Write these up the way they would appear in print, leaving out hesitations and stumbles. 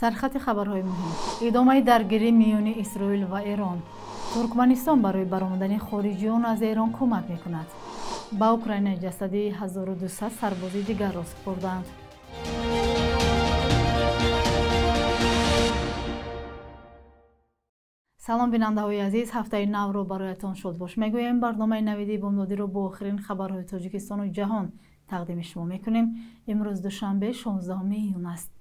سرخط خبرهای مهم: ادامه درگیری میان اسرائیل و ایران. ترکمنستان برای برآمدن خارجیان از ایران کمک میکند. با اوکراین جسدی 1200 سرباز دیگر را سپردند. سلام بیننده‌های عزیز، هفته نو رو برایتان شاد باش. میگوییم برنامه نویدی بامدادی رو با آخرین خبرهای تاجیکستان و جهان تقدیم شما میکنیم. امروز دوشنبه 16 ایون است.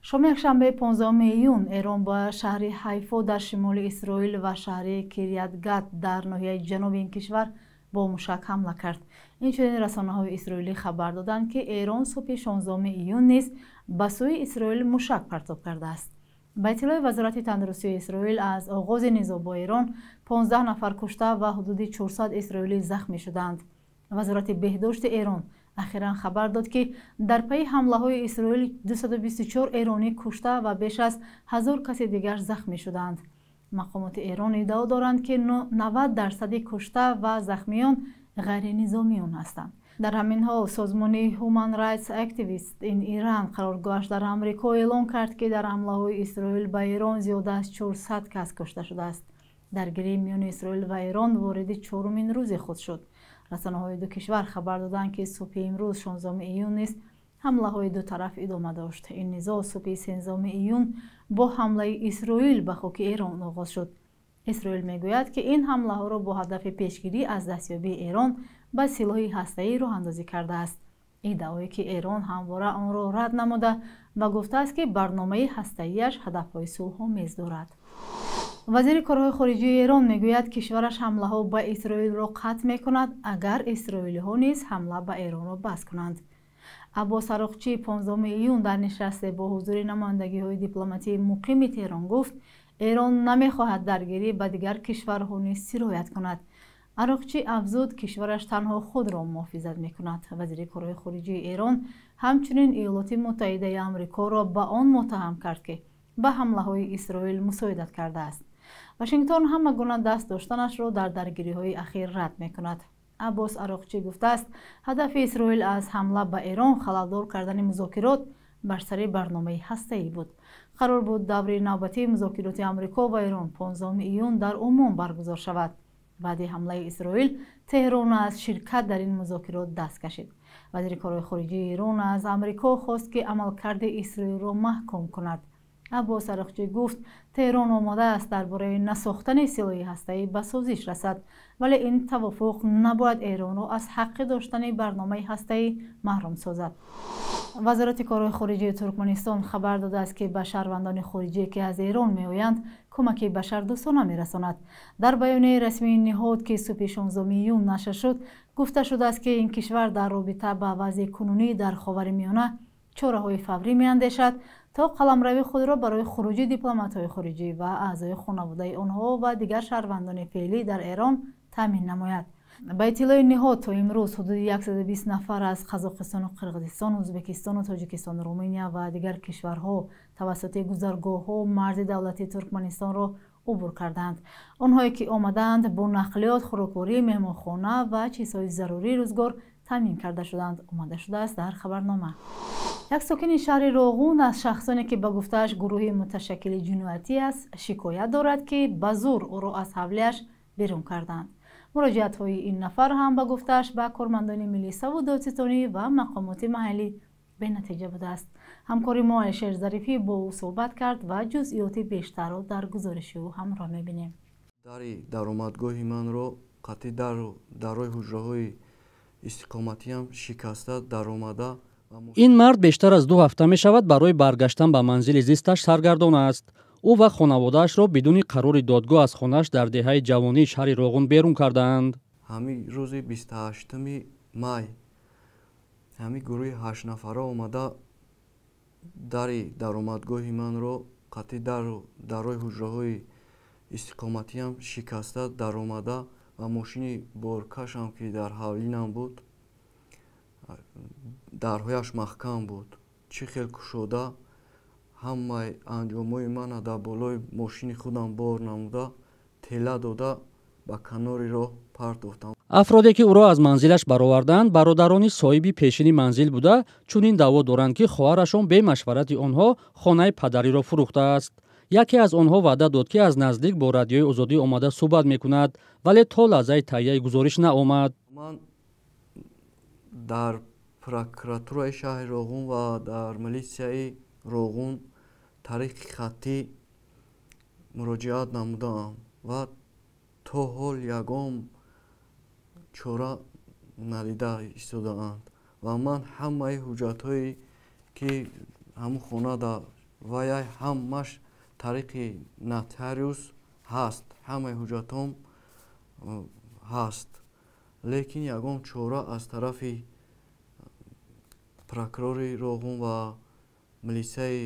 شام یکشنبه 15 ایون ایران با شهر حیفا در شمال اسرائیل و شهر کریات گات در ناحیه جنوب این کشور با موشک حمله کرد. اینچنین رسانه‌های اسرائیلی خبر دادند که ایران صبح 16 ایون نیز به سوی اسرائیل موشک پرتاب کرده است. با اطلاع وزارت تندرستی اسرائیل از آغاز نزاع با ایران 15 نفر کشته و حدود 400 اسرائیلی زخمی شدند. وزارت بهداشت ایران اخیراً خبر داد که در پی حمله‌های اسرائیل 224 ایرانی کشته و بیش از 1000 کس دیگر زخمی شدند. مقامات ایران ادعا دارند که 90% کشته و زخمیان غیر نظامیان هستند. در همین حال سازمان هومن رایتس اکتیویست این ایران قرارگاهش در آمریکا اعلام کرد که در حمله‌های اسرائیل به ایران زیاده از 400 کس کشته شده است. درگیری میان اسرائیل و ایران وارد چهارمین روز خود شد. رسانه‌های دو کشور خبر دادند که صبح امروز 16 ایون نیز حمله‌های دو طرف ادامه داشت. این نزاع صبح 13 ایون با حمله اسرائیل به خاک ایران آغاز شد. اسرائیل میگوید که این حمله‌ها را با هدف پیشگیری از دستیابی ایران به سلاح هسته‌ای راه اندازی کرده است. ادعایی که ایران همواره آن را رد نموده و گفته است که برنامه هسته‌ایش هدف‌های صلح‌آمیز دارد. وزیر کارهای خارجه ایران میگوید کشورش حمله‌ها به اسرائیل را قطع می‌کند اگر اسرائیلی‌ها نیز حمله به ایران را بس کنند. عباس عراقچی 15 ایون در نشست با حضور نمایندگی‌های دیپلماتی مقیم تهران گفت ایران نمی‌خواهد درگیری با دیگر کشورها نیز سرایت کند. عراقچی افزود کشورش تنها خود را محافظت می‌کند. وزیر کارهای خارجه ایران همچنین ایالات متحده آمریکا را به آن متهم کرد که به حمله‌های اسرائیل مساعدت کرده است. واشنگتن همه گونه دست داشتنش را در درگیری‌های اخیر رد می‌کند. عباس عراقچی گفته است هدف اسرائیل از حمله به ایران خلل‌دار کردن مذاکرات بر سر برنامه هسته‌ای بود. قرار بود دور نوبتی مذاکرات آمریکا و ایران 15 ایون در عمان برگزار شود. بعد حمله اسرائیل تهران از شرکت در این مذاکرات دست کشید. وزیر کارهای خارجه ایران از آمریکا خواست که عملکرد اسرائیل را محکوم کند. عباس عراقچی گفت تهران آماده است درباره نساختن سلاح هسته‌ای به سازش رسد، ولی این توافق نباید ایران را از حق داشتن برنامه هسته‌ای محروم سازد. وزارت کارهای خارجه ترکمنستان خبر داده است که به شهروندان خارجی که از ایران میآیند کمک بشردوستانه میرساند. در بیان رسمی نهاد که صبح 16 ایون نشر شد گفته شده است که این کشور در رابطه با وضع کنونی در خاورمیانه چاره‌های فوری میاندیشد تا قلمرو خود را برای خروج دیپلمات‌های خارجی و اعضای خانواده آنها و دیگر شهروندان فعلی در ایران تامین نماید. با اطلاع نهاد تا امروز حدود 120 نفر از قزاقستان و قرقیزستان، ازبکستان و تاجیکستان، رومانیا و دیگر کشورها توسط گذرگاه‌ها مرز دولتی ترکمنستان را عبور کردند. آنهایی که آمدند با نقلیات، خوراکواری، مهمانخانه و چیزهای ضروری روزگار تامین کرده شدند. آماده شده است در خبرنامه. یک ساکن شهر راغون از شخصانی که به گفته‌اش گروه متشکل جنایتی است شکایت دارد که به زور او را از حولی‌اش بیرون کردند. مراجعت‌های این نفر هم به گفته‌اش به کارمندان ملیسا و دادستانی و مقامات محلی به نتیجه بوده است. همکار ما علیشیر ظریفی با او صحبت کرد و جزئیات بیشتر را در گزارش او همراه می‌بینیم. даромадгоҳи манро қатъи дарои ҳуҷраҳои истиқоматиам шикаста даромада. ин мард бештар аз 2 ҳафта мешавад барои баргаштан ба манзили зисташ саргардон аст. ӯ ва хонаводаашро бидуни қарори додгоҳ аз хонааш дар деҳаи ҷавонии шаҳри роғун берун карданд. ҳамин рӯзи 28 май ҳамин гурӯҳи 8 нафара омада дари даромадгоҳи манро қатъи дарои ҳуҷраҳои истиқоматиам шикаста даромада ва мошини боркашам ки дар ҳавлинам буд дарҳояш маҳкам буд. чӣ хел кушода ҳамаи анҷомҳои мана дар болои мошини худам бор намуда тела дода ба канори роҳ партофтам. афроде ки ӯро аз манзилаш бароварданд бародарони соҳиби пешини манзил буда чунин даъво доранд ки хоҳарашон бе машварати онҳо хонаи падариро фурӯхтааст. яке аз онҳо ваъда дод ки аз наздик бо радиои озодӣ омада суҳбат мекунад, вале то лаҳзаи таҳияи гузориш наомад. ман дар прокуратураи шаҳри Роғун ва дар милисияи Роғун тариқи хаттӣ муроҷиат намудаам ва то ҳол ягон чора надида истодаанд ва ман ҳамаи ҳуҷҷатҳое ки ҳамун хона ва яй ҳамаш тариқи нотариус ҳаст, ҳамаи ҳуҷҷатҳом ҳаст, лекин ягон чора аз тарафи прокурори Роғун ва милисияи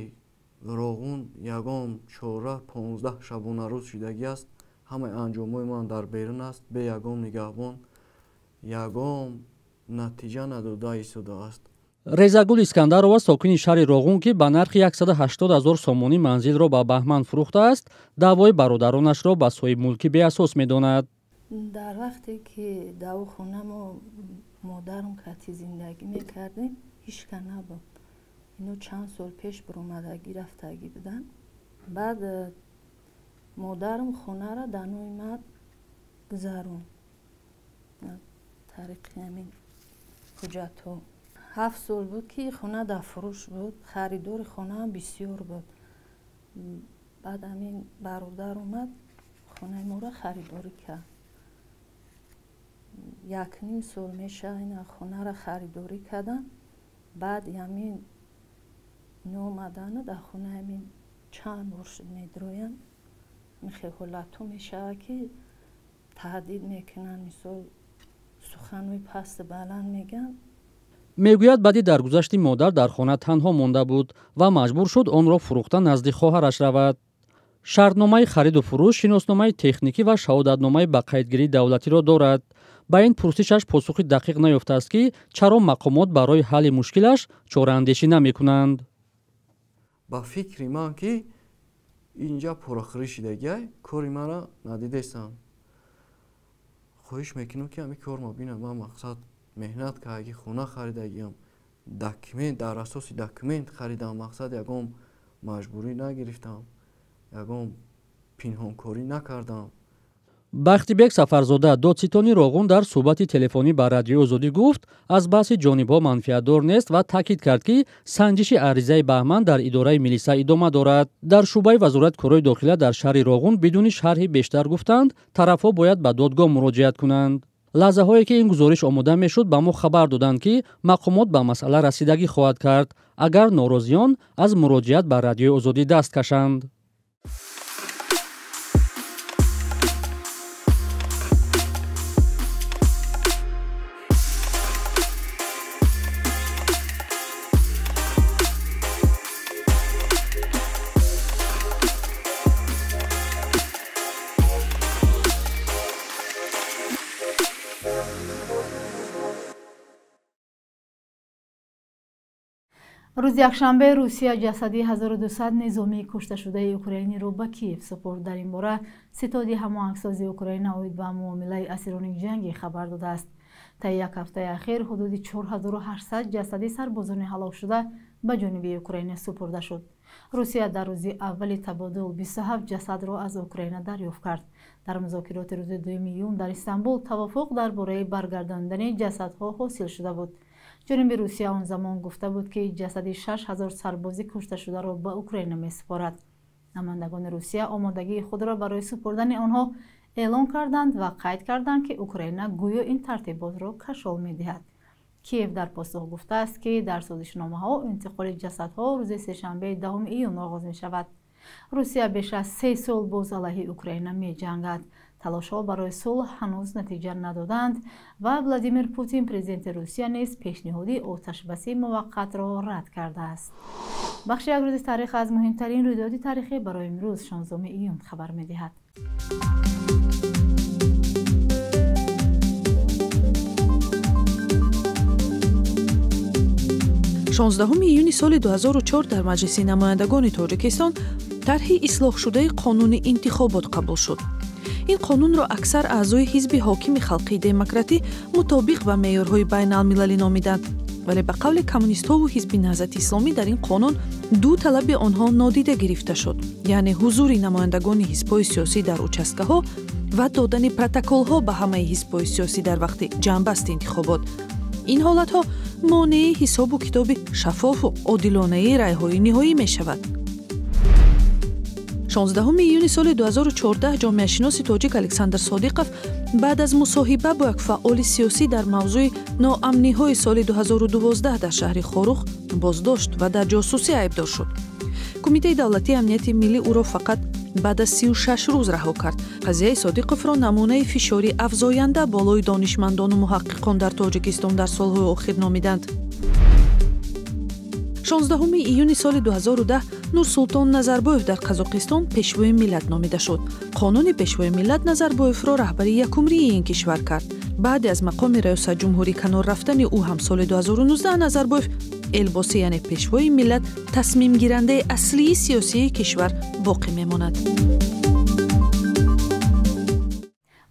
Роғун ягон чора 15 шабонарӯз шудагӣ аст. ҳамаи анҷомҳои ман дар берун аст, бе ягон нигаҳбон, ягон натиҷа надода истодааст. резагул искандарова сокини шаҳри Роғун ки ба нархи 180 000 сомонӣ манзилро ба баҳман фурӯхтааст, даъвои бародаронашро ба соҳибмулкӣ беасос медонад. дар вақте ки даву хона модарам кати зиндагӣ мекардем ҳишка набуд. ино чанд сол пеш биромадагӣ рафтагӣ буданд. баъд модарам хонара дар нои ман гузаронд тариқи ҳамин ҳуҷҷатҳо. 7 сол буд ки хона дар фурӯш буд, харидори хонаам бисёр буд. баъд ҳамин бародар омад хонаи моро харидорӣ кард. 1.5 сол меша ина хонара харидорӣ кардам. баъд ҳамин номадана дар хона ҳамин чанд бор шуд медроям. михел ҳолатҳо мешавад ки таҳдид мекунанд, мисол суханҳои пасту баланд мегӯянд. мегӯяд баъди даргузашти модар дар хона танҳо монда буд ва маҷбур шуд онро фурӯхта назди хоҳараш равад. шартномаи хариду фурӯш, шиносномаи техникӣ ва шаҳодатномаи ба қайдгирии давлатиро дорад. ба ин пурсишаш посухи дақиқ наёфтааст ки чаро мақомот барои ҳалли мушкилаш чораандешӣ намекунанд. ба фикри ман ки инҷа пурахӯрӣ шидагиай кори мара надидестанд. хоҳиш мекунам ки ҳамин кор мабинам. ман мақсад меҳнат кардаги хона харидагиам, документ дар асоси документ харидам, мақсад ягон маҷбурӣ нагирифтам, ягон пинҳонкорӣ накардам. бахтибек сафарзода додситони Роғун дар суҳбати телефонӣ ба радиои озодӣ гуфт аз баҳси ҷонибҳо манфиатдор нест ва таъкид кард ки санҷиши аризаи баҳман дар идораи милисия идома дорад. дар шуъбаи вазорати корҳои дохила дар шаҳри Роғун бидуни шарҳи бештар гуфтанд тарафҳо бояд ба додгоҳ муроҷиат кунанд. лаҳзаҳое ки ин гузориш омода мешуд ба мо хабар доданд ки мақомот ба масъала расидагӣ хоҳад кард агар норозиён аз муроҷиат ба радиои озодӣ даст кашанд. рӯзи якшанбе русия ҷасади 1200 низомии кушташудаи украиниро ба Киев супурд. дар ин бора ситоди ҳамоҳангсозии Украина оид ба муомилаи асирони ҷангӣ хабар додааст. таи як ҳафтаи ахир ҳудуди 4800 ҷасади сарбозони ҳалокшуда ба ҷониби Украина супурда шуд. русия дар рӯзи аввали табодул 27 ҷасадро аз Украина дарёфт кард. дар музокироти рӯзи 2 июн дар Истанбул тавофуқ дар бораи баргардондани ҷасадҳо ҳосил шуда буд. ҷониби русия он замон гуфта буд ки ҷасади 6000 сарбози кушташударо ба Украина месупорад. намояндагони русия омодагии худро барои супурдани онҳо эълон карданд ва қайд карданд ки Украина гӯё ин тартиботро кашол медиҳад. Киев дар посух гуфтааст ки дар созишномаҳо интиқоли ҷасадҳо рӯзи сешанбеи 10 июн оғоз мешавад. русия беш аз 3 сол боз алайҳи Украина меҷангад. талошҳо барои сулҳ ҳанӯз натиҷа надоданд ва Владимир Путин президенти Русия низ пешниҳоди оташбасии муваққатро рад кардааст. бахши як рӯзи таърих аз муҳимтарин рӯйдоди таърихӣ барои имрӯз 16 июн хабар медиҳад. 16 июни соли 2004 дар маҷлиси намояндагони Тоҷикистон тарҳи ислоҳшудаи қонуни интихобот қабул шуд. این قانون را اکثر اعضای حزب حاکم خلقی دموکراتی مطابق با معیارهای بین‌المللی نامیدند. ولی به قول کمونیست‌ها و حزب نهضت اسلامی در این قانون دو طلب آنها نادیده گرفته شد، یعنی حضور نمایندگان حزب‌های سیاسی در участкаҳо و دادن پروتکل‌ها به همه حزب‌های سیاسی در وقت جنبست انتخابات. این حالت‌ها مانع حساب و کتاب شفاف و عادلانه رأی‌های نهایی می‌شود. 16 ایون سال 2014 جامعه شناس تاجیک الکساندر صادقов بعد از مصاحبه با یک فعال سیاسی در موضوع ناامنی‌های سال 2012 در شهر خاروخ بازداشت و در جاسوسی ایبدار شد. کمیته دولتی امنیت ملی او را فقط بعد از 36 روز رها کرد. قضیه صادقов را نمونه فشاری افزاینده بالای دانشمندان و محققان در تاجیکستان در سالهای آخر نامیدند. 16 ایون سال 2010 نورسултон Назарбоев در قزاقستان پیشوای ملت نامیده شد. قانون پیشوای ملت نظربایف را رهبری یکمری این کشور کرد. بعد از مقام ریاست جمهوری کنار رفتن او هم سال 2019 نظربایف الباسی یعنی پیشوای ملت تصمیم گیرنده اصلی سیاسی کشور باقی میماند.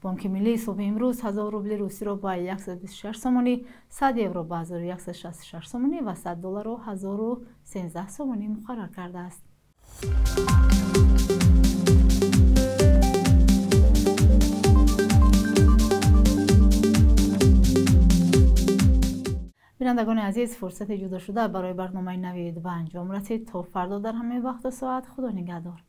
بانک ملی صبح امروز 1000 روبل روسی را با 126 سومانی، 100 یورو با 1166 سومانی و 100 دلار را 1013 سومانی مقرر کرده است. بینندگان عزیز، فرصت جدا شده برای برنامه نوید به انجام رسید. تا فردا در همه وقت و ساعت خدا نگهدار.